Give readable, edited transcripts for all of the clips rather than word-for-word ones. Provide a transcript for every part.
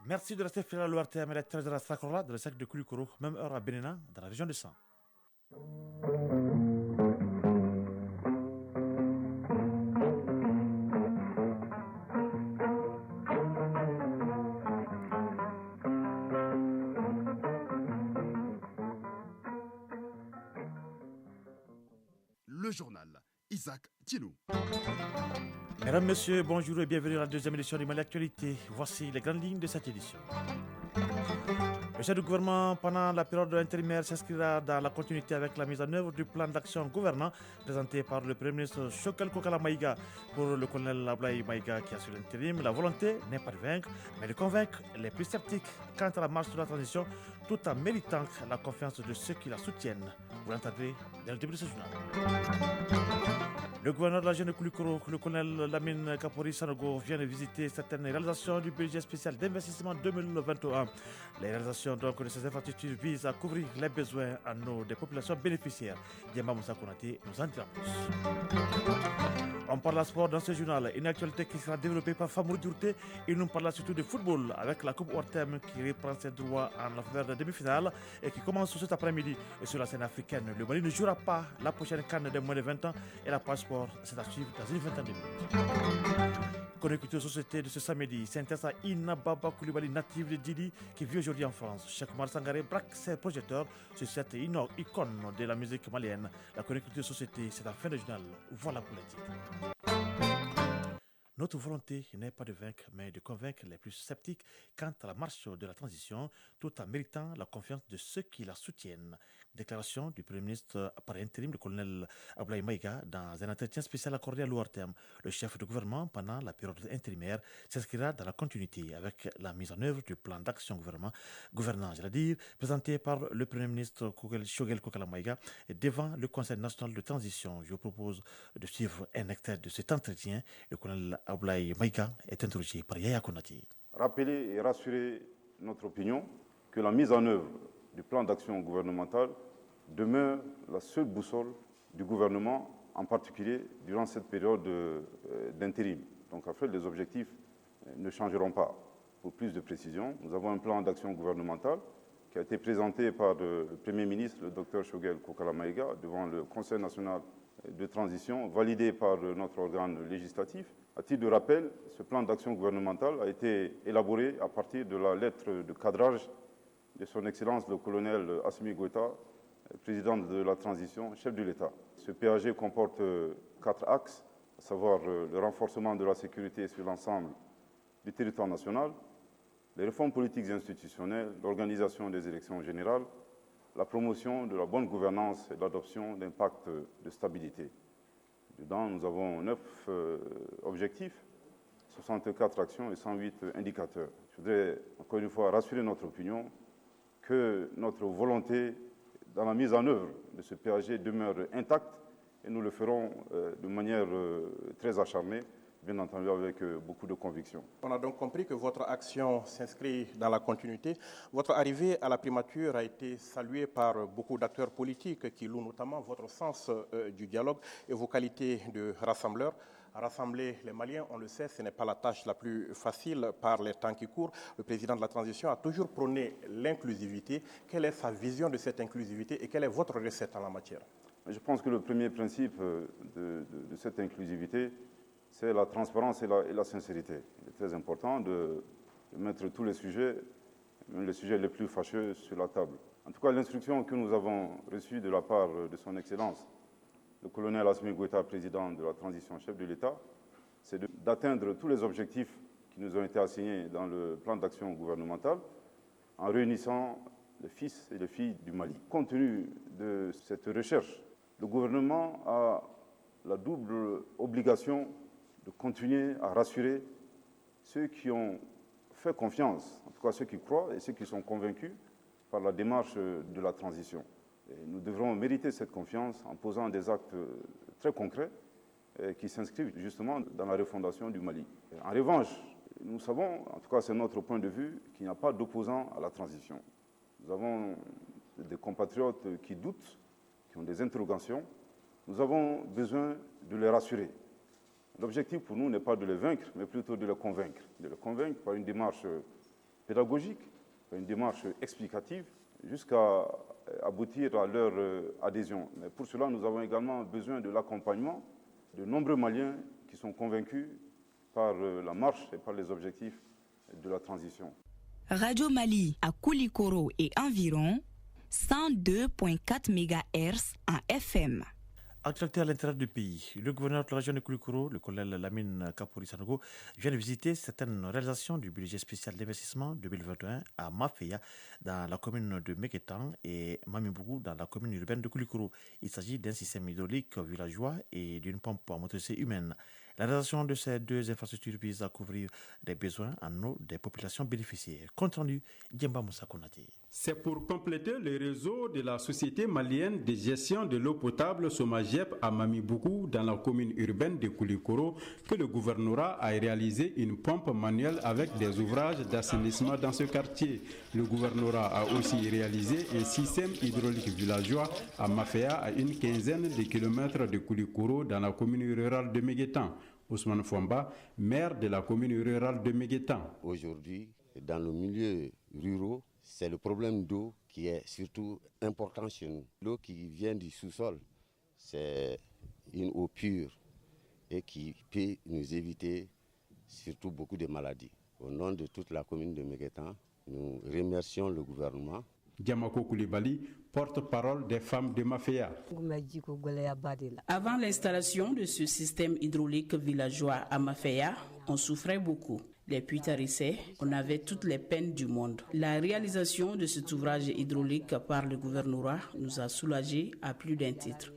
Merci de rester fidèle à l'ORTM et la 13 de la Sacrola dans le sac de Koulikoro, même heure à Bénin, dans la région de San. Le journal Isaac Thilou. Mesdames, Messieurs, bonjour et bienvenue à la deuxième édition du Mali Actualité. Voici les grandes lignes de cette édition. Le chef du gouvernement, pendant la période intérimaire, s'inscrira dans la continuité avec la mise en œuvre du plan d'action gouvernant présenté par le Premier ministre Choguel Kokala Maïga. Pour le colonel Ablaye Maïga qui assure l'intérim, la volonté n'est pas de vaincre, mais de convaincre les plus sceptiques quant à la marche de la transition, tout en méritant la confiance de ceux qui la soutiennent. Vous l'entendrez dès le début de ce journal. Le gouverneur de la région de Koulikoro, le colonel Lamine Kapori Sanogo, vient de visiter certaines réalisations du budget spécial d'investissement 2021. Les réalisations donc de ces infrastructures visent à couvrir les besoins en eau des populations bénéficiaires. Diamba Moussa Konate nous en dira plus. On parle de sport dans ce journal, une actualité qui sera développée par Famour Djourté et nous parlons surtout de football avec la Coupe ORTM qui reprend ses droits en faveur de demi-finale et qui commence cet après-midi sur la scène africaine. Le Mali ne jouera pas la prochaine canne de moins de 20 ans et la page sport, c'est à suivre dans une vingtaine de minutes. Connecté société de ce samedi, s'intéresse à Ina Baba Koulibaly, native de Dili, qui vit aujourd'hui en France. Cheikh Oumar Sangaré braque ses projecteurs sur cette icône de la musique malienne. La connecté société, c'est la fin du journal. Voilà pour les titres. Notre volonté n'est pas de vaincre, mais de convaincre les plus sceptiques quant à la marche de la transition, tout en méritant la confiance de ceux qui la soutiennent. Déclaration du Premier ministre par intérim, le colonel Ablaye Maïga, dans un entretien spécial accordé à l'ORTM. Le chef de gouvernement, pendant la période intérimaire, s'inscrira dans la continuité avec la mise en œuvre du plan d'action gouvernant, présenté par le Premier ministre Choguel Kokala Maïga devant le Conseil national de transition. Je vous propose de suivre un extrait de cet entretien. Le colonel Ablaye Maïga est interrogé par Yaya Konati. Rappeler et rassurer notre opinion que la mise en œuvre du plan d'action gouvernemental demeure la seule boussole du gouvernement, en particulier durant cette période d'intérim. Donc en fait, les objectifs ne changeront pas. Pour plus de précision, nous avons un plan d'action gouvernemental qui a été présenté par le Premier ministre, le Dr Choguel Kokala Maïga, devant le Conseil national de transition, validé par notre organe législatif. À titre de rappel, ce plan d'action gouvernemental a été élaboré à partir de la lettre de cadrage de son Excellence le colonel Assimi Goïta, président de la transition, chef de l'État. Ce PAG comporte 4 axes, à savoir le renforcement de la sécurité sur l'ensemble du territoire national, les réformes politiques et institutionnelles, l'organisation des élections générales, la promotion de la bonne gouvernance et l'adoption d'un pacte de stabilité. Dedans, nous avons 9 objectifs, 64 actions et 108 indicateurs. Je voudrais encore une fois rassurer notre opinion que notre volonté dans la mise en œuvre de ce PAG demeure intacte et nous le ferons de manière très acharnée, bien entendu avec beaucoup de conviction. On a donc compris que votre action s'inscrit dans la continuité. Votre arrivée à la primature a été saluée par beaucoup d'acteurs politiques qui louent notamment votre sens du dialogue et vos qualités de rassembleur. Rassembler les Maliens, on le sait, ce n'est pas la tâche la plus facile par les temps qui courent. Le président de la transition a toujours prôné l'inclusivité. Quelle est sa vision de cette inclusivité et quelle est votre recette en la matière? Je pense que le premier principe de cette inclusivité, c'est la transparence et la sincérité. Il est très important de mettre tous les sujets, même les sujets les plus fâcheux, sur la table. En tout cas, l'instruction que nous avons reçue de la part de son Excellence, le colonel Assimi Goïta, président de la transition, chef de l'État, c'est d'atteindre tous les objectifs qui nous ont été assignés dans le plan d'action gouvernemental en réunissant les fils et les filles du Mali. Compte tenu de cette recherche, le gouvernement a la double obligation de continuer à rassurer ceux qui ont fait confiance, en tout cas ceux qui croient et ceux qui sont convaincus par la démarche de la transition. Et nous devrons mériter cette confiance en posant des actes très concrets qui s'inscrivent justement dans la refondation du Mali. En revanche, nous savons, en tout cas c'est notre point de vue, qu'il n'y a pas d'opposants à la transition. Nous avons des compatriotes qui doutent, qui ont des interrogations. Nous avons besoin de les rassurer. L'objectif pour nous n'est pas de les vaincre, mais plutôt de les convaincre. De les convaincre par une démarche pédagogique, une démarche explicative, jusqu'à aboutir à leur adhésion. Mais pour cela, nous avons également besoin de l'accompagnement de nombreux Maliens qui sont convaincus par la marche et par les objectifs de la transition. Radio Mali à Koulikoro et environ 102.4 MHz en FM. Actualité à l'intérieur du pays. Le gouverneur de la région de Koulikoro, le colonel Lamine Kapori Sanogo, vient de visiter certaines réalisations du budget spécial d'investissement 2021 à Mafeya, dans la commune de Meketan, et Mamimbougou, dans la commune urbaine de Koulikoro. Il s'agit d'un système hydraulique villageois et d'une pompe à motricité humaine. La réalisation de ces deux infrastructures vise à couvrir les besoins en eau des populations bénéficiaires. Compte rendu, Djemba Moussa Konate. C'est pour compléter le réseau de la Société malienne de gestion de l'eau potable Somagep à Mamimbougou, dans la commune urbaine de Koulikoro, que le gouvernorat a réalisé une pompe manuelle avec des ouvrages d'assainissement dans ce quartier. Le gouvernorat a aussi réalisé un système hydraulique villageois à Mafeya, à une quinzaine de kilomètres de Koulikoro, dans la commune rurale de Meguetan. Ousmane Fomba, maire de la commune rurale de Meguetan. Aujourd'hui, dans le milieu rural, c'est le problème d'eau qui est surtout important chez nous. L'eau qui vient du sous-sol, c'est une eau pure et qui peut nous éviter surtout beaucoup de maladies. Au nom de toute la commune de Meguetan, nous remercions le gouvernement. Diamako Koulibaly, porte-parole des femmes de Mafeya. Avant l'installation de ce système hydraulique villageois à Mafeya, on souffrait beaucoup. Les puits tarissaient, on avait toutes les peines du monde. La réalisation de cet ouvrage hydraulique par le gouvernorat nous a soulagés à plus d'un titre.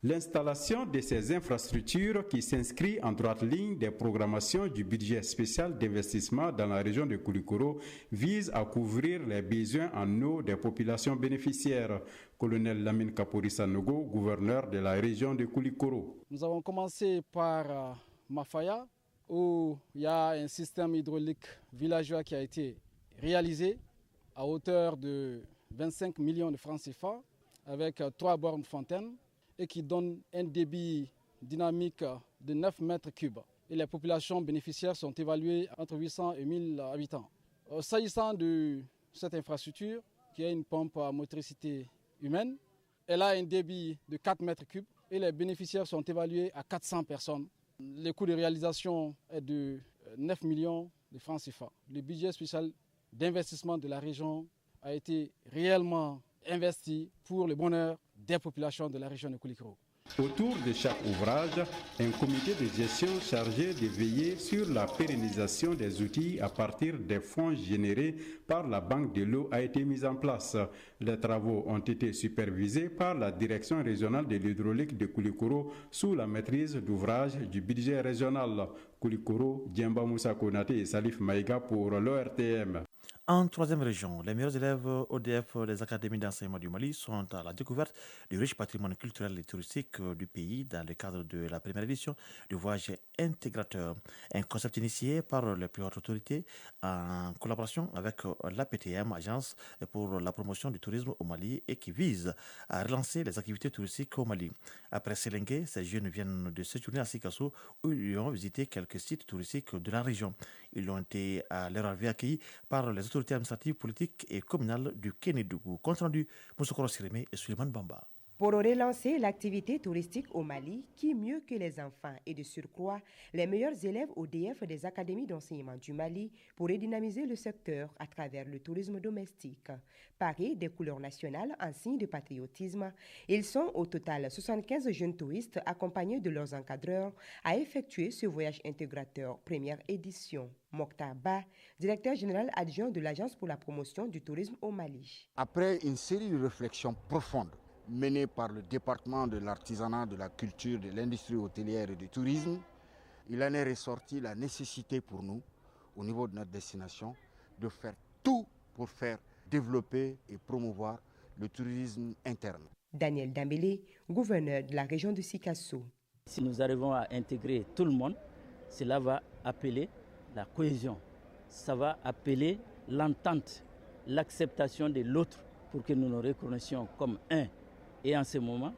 L'installation de ces infrastructures qui s'inscrit en droite ligne des programmations du budget spécial d'investissement dans la région de Koulikoro vise à couvrir les besoins en eau des populations bénéficiaires. Colonel Lamine Kapori Sanogo, gouverneur de la région de Koulikoro. Nous avons commencé par Mafeya, où il y a un système hydraulique villageois qui a été réalisé à hauteur de 25 millions de francs CFA avec 3 bornes fontaines et qui donne un débit dynamique de 9 mètres cubes. Et les populations bénéficiaires sont évaluées entre 800 et 1000 habitants. S'agissant de cette infrastructure, qui est une pompe à motricité humaine, elle a un débit de 4 mètres cubes et les bénéficiaires sont évalués à 400 personnes. Le coût de réalisation est de 9 millions de francs CFA. Le budget spécial d'investissement de la région a été réellement investi pour le bonheur des populations de la région de Koulikoro. Autour de chaque ouvrage, un comité de gestion chargé de veiller sur la pérennisation des outils à partir des fonds générés par la Banque de l'eau a été mis en place. Les travaux ont été supervisés par la direction régionale de l'hydraulique de Koulikoro sous la maîtrise d'ouvrage du budget régional. Koulikoro, Djemba Moussa Konate et Salif Maïga pour l'ORTM. En troisième région, les meilleurs élèves ODF des académies d'enseignement du Mali sont à la découverte du riche patrimoine culturel et touristique du pays dans le cadre de la première édition du voyage intégrateur, un concept initié par les plus hautes autorités en collaboration avec l'APTM, Agence pour la promotion du tourisme au Mali, et qui vise à relancer les activités touristiques au Mali. Après Sélengué, ces jeunes viennent de séjourner à Sikasso où ils ont visité quelques sites touristiques de la région. Ils ont été à leur arrivée accueillis par les autorités administratives, politiques et communales du Kénédougou. Compte rendu, Moussokoro Sirémé et Suleiman Bamba. Pour relancer l'activité touristique au Mali, qui mieux que les enfants et de surcroît les meilleurs élèves ODF des académies d'enseignement du Mali pourraient dynamiser le secteur à travers le tourisme domestique. Parés des couleurs nationales en signe de patriotisme, ils sont au total 75 jeunes touristes accompagnés de leurs encadreurs à effectuer ce voyage intégrateur première édition. Mokhtar Ba, directeur général adjoint de l'Agence pour la promotion du tourisme au Mali. Après une série de réflexions profondes menée par le département de l'artisanat, de la culture, de l'industrie hôtelière et du tourisme, il en est ressorti la nécessité pour nous, au niveau de notre destination, de faire tout pour faire développer et promouvoir le tourisme interne. Daniel Dambélé, gouverneur de la région de Sikasso. Si nous arrivons à intégrer tout le monde, cela va appeler la cohésion, ça va appeler l'entente, l'acceptation de l'autre pour que nous nous reconnaissions comme un. Et en ce moment,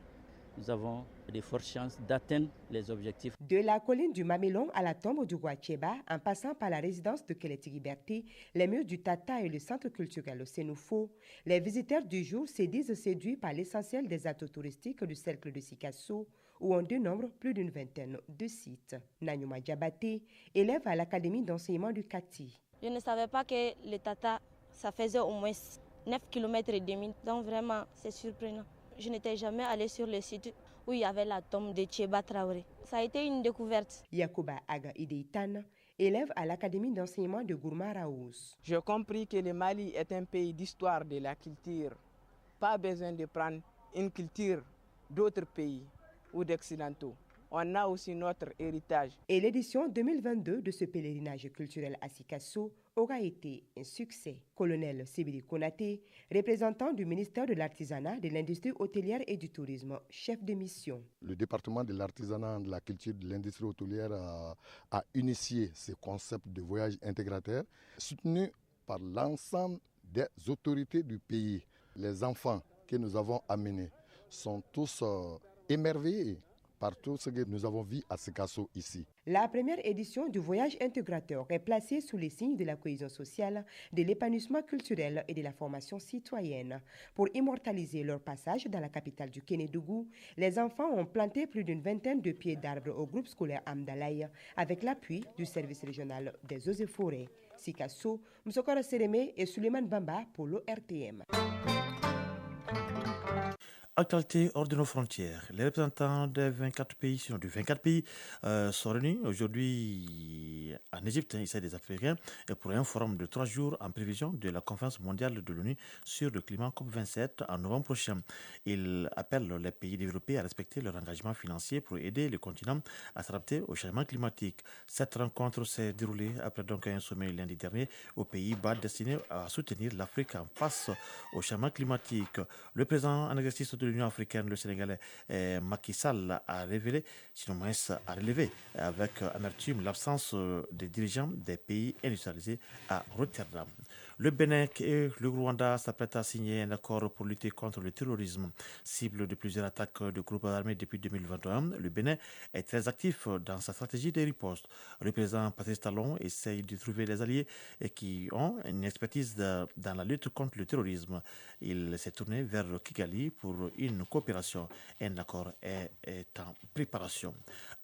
nous avons de fortes chances d'atteindre les objectifs. De la colline du Mamelon à la tombe du roi Tcheba, en passant par la résidence de Keleti Liberté, les murs du Tata et le centre culturel Sénoufo, les visiteurs du jour se disent séduits par l'essentiel des atouts touristiques du cercle de Sikasso, où on dénombre plus d'une vingtaine de sites. Nanyuma Diabaté, élève à l'académie d'enseignement du Kati. Je ne savais pas que le Tata, ça faisait au moins 9 km et demi, donc vraiment c'est surprenant. Je n'étais jamais allée sur le site où il y avait la tombe de Tcheba Traoré. Ça a été une découverte. Yakuba Aga Ideitan, élève à l'académie d'enseignement de Gourma Raouz. J'ai compris que le Mali est un pays d'histoire de la culture. Pas besoin de prendre une culture d'autres pays ou d'occidentaux. On a aussi notre héritage. Et l'édition 2022 de ce pèlerinage culturel à Sikasso aura été un succès. Colonel Sibiri Konaté, représentant du ministère de l'Artisanat, de l'Industrie hôtelière et du Tourisme, chef de mission. Le département de l'Artisanat, de la Culture, de l'Industrie hôtelière a initié ce concept de voyage intégrateur, soutenu par l'ensemble des autorités du pays. Les enfants que nous avons amenés sont tous émerveillés par tout ce que nous avons vu à Sikasso ici. La première édition du voyage intégrateur est placée sous les signes de la cohésion sociale, de l'épanouissement culturel et de la formation citoyenne. Pour immortaliser leur passage dans la capitale du Kénédougou, les enfants ont planté plus d'une vingtaine de pieds d'arbres au groupe scolaire Amdalaï avec l'appui du service régional des eaux et forêts. Sikasso, Msokora Sereme et Suleiman Bamba pour l'ORTM. Actualité hors de nos frontières. Les représentants des 24 pays, sinon de 24 pays, sont réunis aujourd'hui en Égypte, ici des Africains, pour un forum de 3 jours en prévision de la conférence mondiale de l'ONU sur le climat COP27 en novembre prochain. Ils appellent les pays développés à respecter leur engagement financier pour aider le continent à s'adapter au changement climatique. Cette rencontre s'est déroulée après donc un sommet lundi dernier aux Pays-Bas destiné à soutenir l'Afrique en face au changement climatique. Le président en exercice de l'Union africaine, le Sénégalais Macky Sall, a révélé, sinon moins a relevé avec amertume l'absence des dirigeants des pays industrialisés à Rotterdam. Le Bénin et le Rwanda s'apprêtent à signer un accord pour lutter contre le terrorisme. Cible de plusieurs attaques de groupes armés depuis 2021, le Bénin est très actif dans sa stratégie de riposte. Le président Patrice Talon essaye de trouver des alliés qui ont une expertise dans la lutte contre le terrorisme. Il s'est tourné vers Kigali pour une coopération. Un accord est en préparation.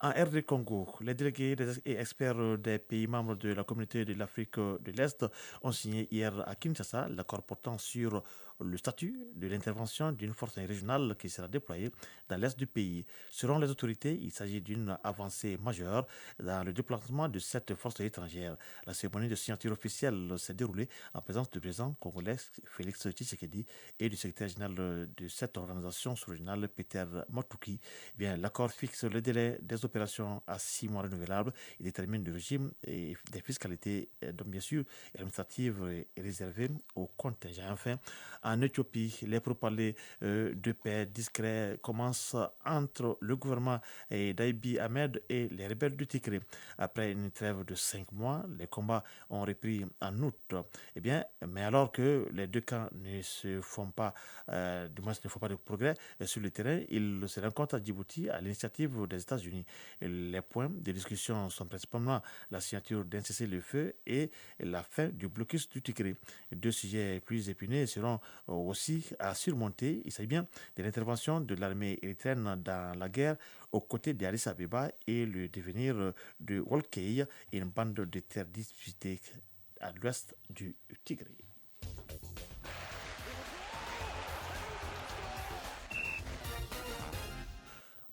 En RD Congo, les délégués et experts des pays membres de la communauté de l'Afrique de l'Est ont signé hier à Kinshasa l'accord portant sur le statut de l'intervention d'une force régionale qui sera déployée dans l'est du pays. Selon les autorités, il s'agit d'une avancée majeure dans le déplacement de cette force étrangère. La cérémonie de signature officielle s'est déroulée en présence du président congolais Félix Tshisekedi et du secrétaire général de cette organisation sous-régionale Peter Matuki. L'accord fixe le délai des opérations à 6 mois renouvelables et détermine le régime des fiscalités, donc bien sûr administratives et réservées aux contingents. Enfin, en Éthiopie, les pourparlers de paix discrets commencent entre le gouvernement d'Abiy Ahmed et les rebelles du Tigré. Après une trêve de 5 mois, les combats ont repris en août. Mais alors que les deux camps ne font pas de progrès sur le terrain, ils se rencontrent à Djibouti à l'initiative des États-Unis. Les points de discussion sont principalement la signature d'un cessez-le-feu et la fin du blocus du Tigré. Deux sujets plus épineux seront aussi à surmonter. Il s'agit bien de l'intervention de l'armée érythréenne dans la guerre aux côtés d'Addis Abeba et le devenir de Wolkei, une bande de terres disputées à l'ouest du Tigré.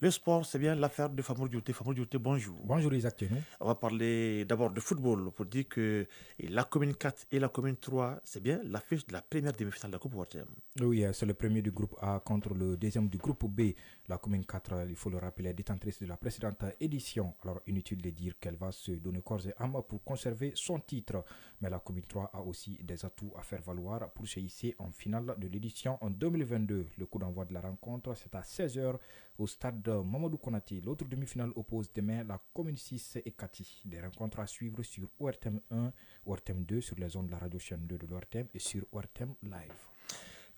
Le sport, c'est bien l'affaire de Famou Diouté. Famou Diouté, bonjour. Bonjour Isaac Thénou. On va parler d'abord de football pour dire que la commune 4 et la commune 3, c'est bien l'affiche de la première demi-finale de la Coupe ORTM. Oui, c'est le premier du groupe A contre le deuxième du groupe B. La commune 4, il faut le rappeler, est détentrice de la précédente édition. Alors inutile de dire qu'elle va se donner corps et âme pour conserver son titre. Mais la commune 3 a aussi des atouts à faire valoir pour se hisser en finale de l'édition en 2022. Le coup d'envoi de la rencontre, c'est à 16h au stade Mamadou Konaté. L'autre demi-finale oppose demain la commune 6 et Kati. Des rencontres à suivre sur ORTM 1, ORTM 2 sur les ondes de la radio chaîne 2 de l'ORTM et sur ORTM Live.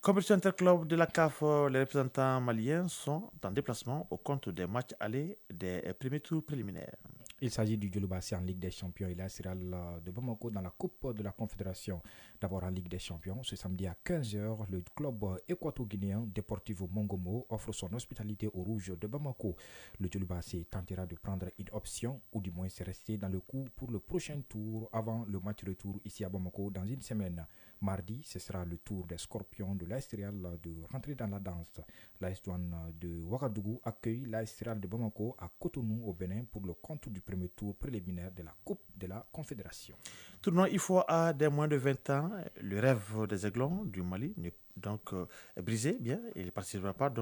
Compétition interclub de la CAF, les représentants maliens sont en déplacement au compte des matchs allés des premiers tours préliminaires. Il s'agit du Djolobassé en Ligue des Champions et l'Aciral de Bamako dans la Coupe de la Confédération. D'abord en Ligue des Champions, ce samedi à 15h, le club équato-guinéen Deportivo Mongomo offre son hospitalité aux Rouges de Bamako. Le Djolobassé tentera de prendre une option ou du moins rester dans le coup pour le prochain tour avant le match retour ici à Bamako dans une semaine. Mardi, ce sera le tour des Scorpions de l'Aciral de rentrer dans la danse. L'AS Douanes de Ouagadougou accueille l'Aciral de Bamako à Cotonou au Bénin pour le compte du premier tour préliminaire de la Coupe de la Confédération. Tournoi IFO à des moins de 20 ans, le rêve des Aiglons du Mali est brisé, bien, il ne participera pas,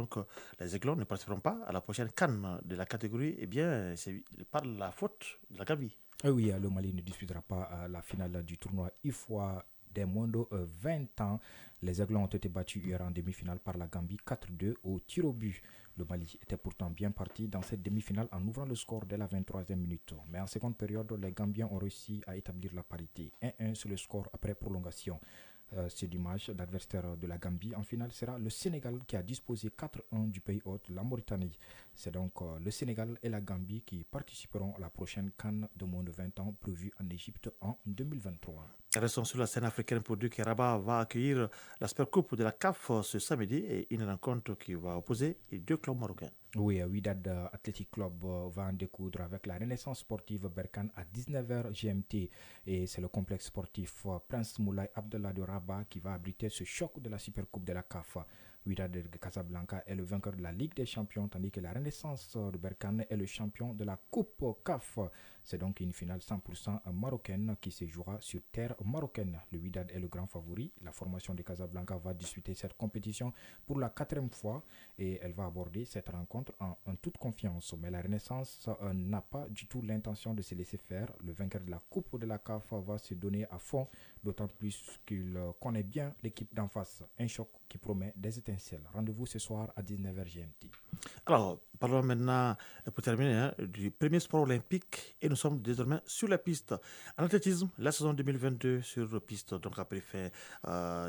les Aiglons ne participeront pas à la prochaine CAN de la catégorie, c'est par la faute de la Gambie. Oui, le Mali ne disputera pas la finale du tournoi IFO des moins de 20 ans. Les Aiglons ont été battus hier en demi-finale par la Gambie 4-2 au tir au but. Le Mali était pourtant bien parti dans cette demi-finale en ouvrant le score dès la 23e minute. Mais en seconde période, les Gambiens ont réussi à établir la parité. 1-1 sur le score après prolongation. C'est dimanche, l'adversaire de la Gambie en finale sera le Sénégal qui a disposé 4-1 du pays hôte, la Mauritanie. C'est donc le Sénégal et la Gambie qui participeront à la prochaine CAN de moins de 20 ans prévue en Égypte en 2023. Restons sur la scène africaine pour dire que Rabat va accueillir la Super Coupe de la CAF ce samedi et une rencontre qui va opposer les deux clubs marocains. Oui, Wydad Athletic Club va en découdre avec la Renaissance sportive Berkane à 19h GMT. Et c'est le complexe sportif Prince Moulay Abdallah de Rabat qui va abriter ce choc de la Super Coupe de la CAF. Wydad de Casablanca est le vainqueur de la Ligue des Champions, tandis que la Renaissance de Berkane est le champion de la Coupe CAF. C'est donc une finale 100% marocaine qui se jouera sur terre marocaine. Le Wydad est le grand favori. La formation de Casablanca va disputer cette compétition pour la 4e fois et elle va aborder cette rencontre en toute confiance. Mais la Renaissance n'a pas du tout l'intention de se laisser faire. Le vainqueur de la Coupe de la CAF va se donner à fond, d'autant plus qu'il connaît bien l'équipe d'en face. Un choc qui promet des étincelles. Rendez-vous ce soir à 19h GMT. Alors, parlons maintenant, pour terminer, du premier sport olympique et nous sommes désormais sur la piste. En athlétisme, la saison 2022 sur piste, donc après fait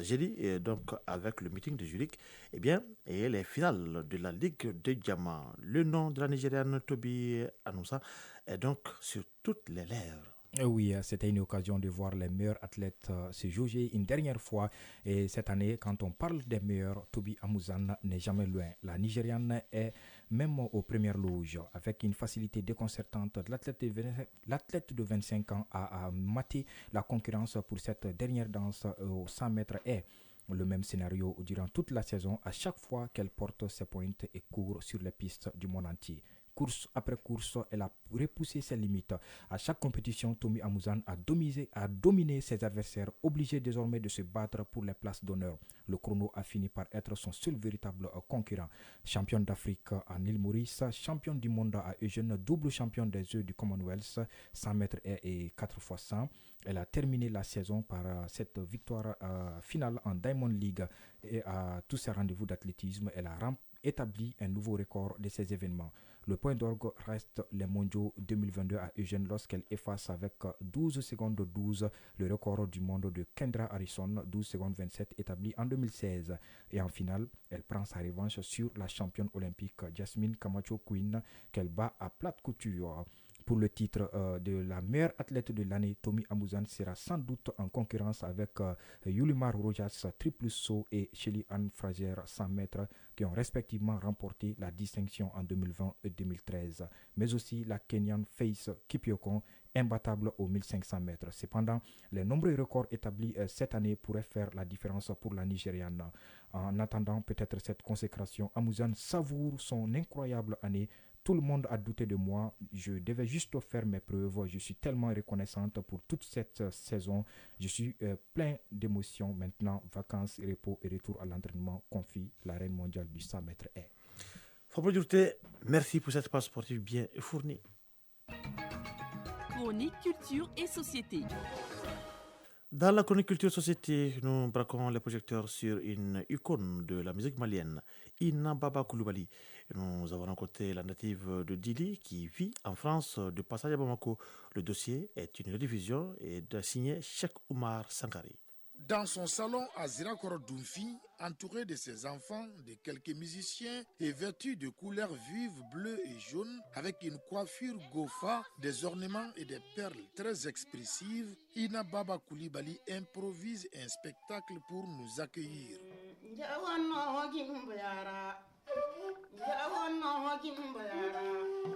jeudi, et donc avec le meeting de Zurich, et les finales de la Ligue de Diamants. Le nom de la Nigériane Toby Anoussa est donc sur toutes les lèvres. Oui, c'était une occasion de voir les meilleurs athlètes se jauger une dernière fois. Et cette année, quand on parle des meilleurs, Toby Amusan n'est jamais loin. La Nigériane est même aux premières loges. Avec une facilité déconcertante, l'athlète de 25 ans a maté la concurrence pour cette dernière danse aux 100 mètres et le même scénario durant toute la saison, à chaque fois qu'elle porte ses pointes et court sur les pistes du monde entier. Course après course, elle a repoussé ses limites. À chaque compétition, Toby Amusan a dominé ses adversaires, obligé désormais de se battre pour les places d'honneur. Le chrono a fini par être son seul véritable concurrent. Championne d'Afrique à Île Maurice, championne du monde à Eugène, double championne des Jeux du Commonwealth, 100 mètres et 4x100. Elle a terminé la saison par cette victoire finale en Diamond League et à tous ses rendez-vous d'athlétisme, elle a établi un nouveau record de ces événements. Le point d'orgue reste les mondiaux 2022 à Eugène lorsqu'elle efface avec 12 secondes 12 le record du monde de Kendra Harrison, 12 secondes 27 établi en 2016. Et en finale, elle prend sa revanche sur la championne olympique Jasmine Camacho Quinn qu'elle bat à plate couture. Pour le titre de la meilleure athlète de l'année, Toby Amusan sera sans doute en concurrence avec Yulimar Rojas, triple saut et Shelly Ann Fraser, 100 mètres, qui ont respectivement remporté la distinction en 2020 et 2013. Mais aussi la Kenyan Faith Kipyokon, imbattable aux 1500 mètres. Cependant, les nombreux records établis cette année pourraient faire la différence pour la Nigériane. En attendant peut-être cette consécration, Amusan savoure son incroyable année. Tout le monde a douté de moi, je devais juste faire mes preuves, je suis tellement reconnaissante pour toute cette saison, je suis plein d'émotions maintenant, vacances, repos et retour à l'entraînement, confie la reine mondiale du 100 mètres haies. Fabio Durté, merci pour cette page sportive bien fournie. Chronique culture et société. Dans la chronique culture société, nous braquons les projecteurs sur une icône de la musique malienne, Ina Baba Coulibaly. Nous avons rencontré la native de Dili qui vit en France de passage à Bamako. Le dossier est une rediffusion et de signer Cheikh Oumar Sankari. Dans son salon à Zirakoro Dunfi, entouré de ses enfants, de quelques musiciens et vêtu de couleurs vives bleues et jaunes, avec une coiffure gofa, des ornements et des perles très expressives, Ina Baba Coulibaly improvise un spectacle pour nous accueillir.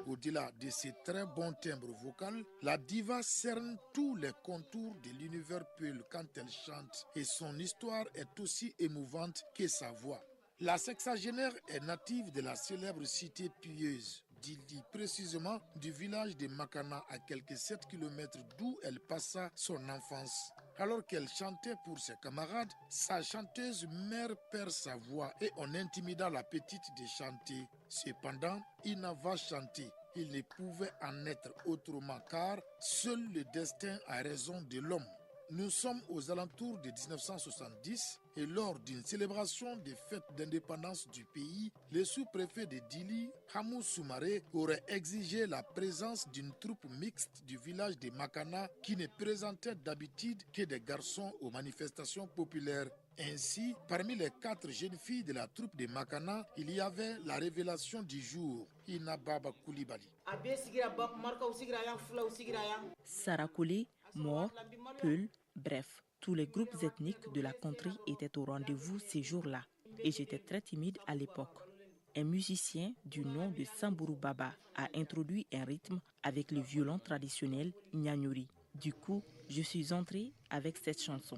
Au-delà de ses très bons timbres vocaux, la diva cerne tous les contours de l'univers Peul quand elle chante et son histoire est aussi émouvante que sa voix. La sexagénaire est native de la célèbre cité pieuse d'Ili, précisément du village de Makana à quelques 7 km d'où elle passa son enfance. Alors qu'elle chantait pour ses camarades, sa chanteuse mère perd sa voix et on intimida la petite de chanter. Cependant, Ina va chanter. Il ne pouvait en être autrement car seul le destin a raison de l'homme. Nous sommes aux alentours de 1970 et lors d'une célébration des fêtes d'indépendance du pays, le sous-préfet de Dili, Hamou Soumaré, aurait exigé la présence d'une troupe mixte du village de Makana qui ne présentait d'habitude que des garçons aux manifestations populaires. Ainsi, parmi les 4 jeunes filles de la troupe de Makana, il y avait la révélation du jour, Ina Baba Coulibaly. Sarakoli, Mor, Peul, bref, tous les groupes ethniques de la contrée étaient au rendez-vous ces jours-là et j'étais très timide à l'époque. Un musicien du nom de Samburu Baba a introduit un rythme avec le violon traditionnel Nyanyuri. Du coup, je suis entrée avec cette chanson.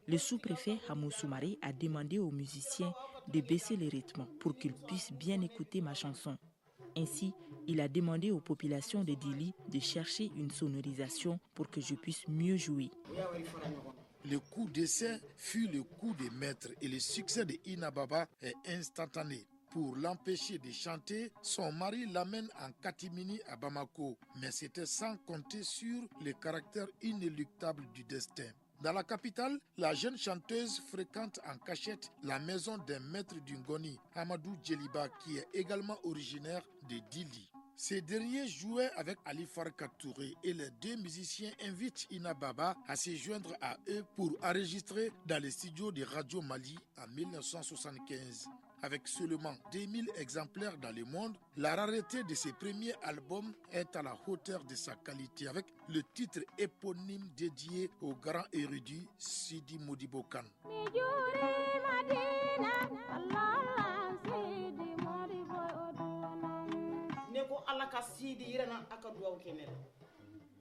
Le sous-préfet Hamou Soumaré a demandé aux musiciens de baisser le rythme pour qu'ils puissent bien écouter ma chanson. Ainsi, il a demandé aux populations de Dili de chercher une sonorisation pour que je puisse mieux jouer. Le coup d'essai fut le coup de maître et le succès de Ina Baba est instantané. Pour l'empêcher de chanter, son mari l'amène en catimini à Bamako, mais c'était sans compter sur le caractère inéluctable du destin. Dans la capitale, la jeune chanteuse fréquente en cachette la maison d'un maître du Ngoni, Amadou Djeliba, qui est également originaire de Dili. Ces derniers jouaient avec Ali Farka Touré et les 2 musiciens invitent Ina Baba à se joindre à eux pour enregistrer dans les studios de Radio Mali en 1975. Avec seulement 2000 exemplaires dans le monde, la rareté de ses premiers albums est à la hauteur de sa qualité avec le titre éponyme dédié au grand érudit Sidi Modibo Kane.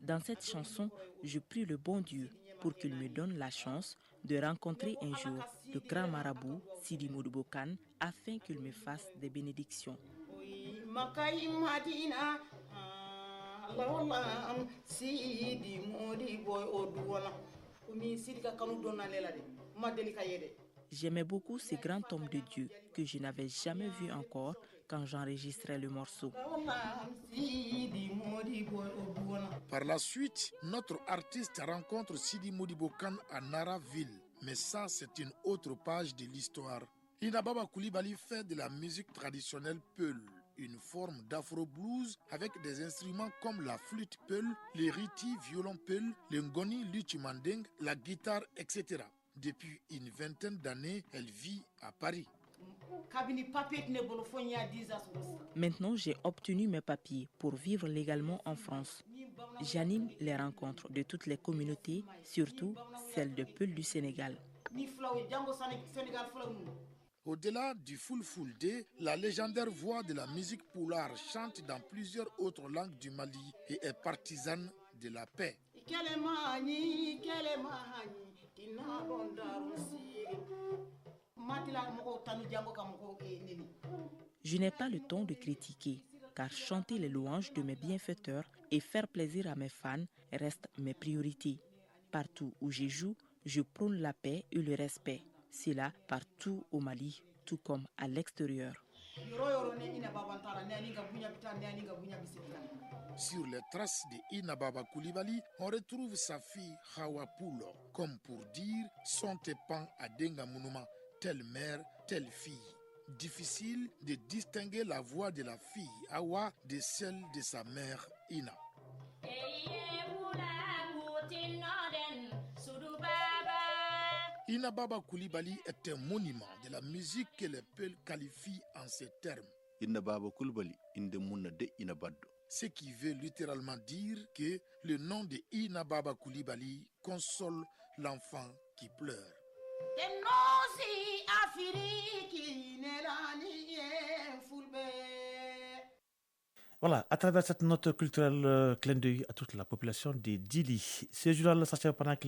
Dans cette chanson, je prie le bon Dieu pour qu'il me donne la chance de rencontrer un jour le grand marabout Sidi Modibo Kane afin qu'il me fasse des bénédictions. J'aimais beaucoup ces grands hommes de Dieu que je n'avais jamais vus encore quand j'enregistrais le morceau. Par la suite, notre artiste rencontre Sidi Modibo Kane à Naraville. Mais ça, c'est une autre page de l'histoire. Ina Baba Coulibaly fait de la musique traditionnelle Peul, une forme d'afro-blues avec des instruments comme la flûte Peul, les riti violon Peul, le ngoni luchimandeng, la guitare, etc. Depuis une vingtaine d'années, elle vit à Paris. Maintenant, j'ai obtenu mes papiers pour vivre légalement en France. J'anime les rencontres de toutes les communautés, surtout celles de Peul du Sénégal. Au-delà du Fulfulde, la légendaire voix de la musique poulard chante dans plusieurs autres langues du Mali et est partisane de la paix. Je n'ai pas le temps de critiquer, car chanter les louanges de mes bienfaiteurs et faire plaisir à mes fans restent mes priorités. Partout où je joue, je prône la paix et le respect. C'est là partout au Mali, tout comme à l'extérieur. Sur les traces de Ina Baba Coulibaly, on retrouve sa fille Hawa Poulo, comme pour dire son tepan à Denga Mounuma, telle mère, telle fille. difficile de distinguer la voix de la fille Awa de celle de sa mère Ina. Ina Baba Coulibaly est un monument de la musique que les Peuls qualifient en ces termes. Ina Baba Coulibaly inde munna de Ina Baddo. Ce qui veut littéralement dire que le nom de Ina Baba Coulibaly console l'enfant qui pleure. Voilà, à travers cette note culturelle, clin d'œil à toute la population de Dili. Ce journal s'achève pendant que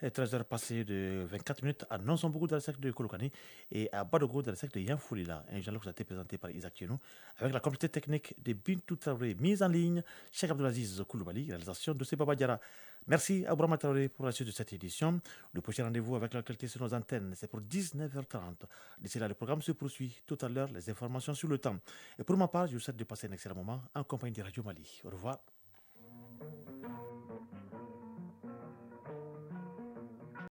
les 13 heures passées de 24 minutes à Nonsombougou dans le secteur de Kolokani et à Badogo dans le secteur de Yanfoulila. Un journal qui a été présenté par Isaac Tienou avec la complété technique de Bintou Traoré, mise en ligne, Cheikh Abdelaziz Koulibaly, réalisation de Sebaba Diara. Merci à Bourama Traoré pour la suite de cette édition. Le prochain rendez-vous avec l'actualité sur nos antennes, c'est pour 19h30. D'ici là, le programme se poursuit. Tout à l'heure, les informations sur le temps. Et pour ma part, je vous souhaite de passer un excellent moment en compagnie de Radio Mali. Au revoir.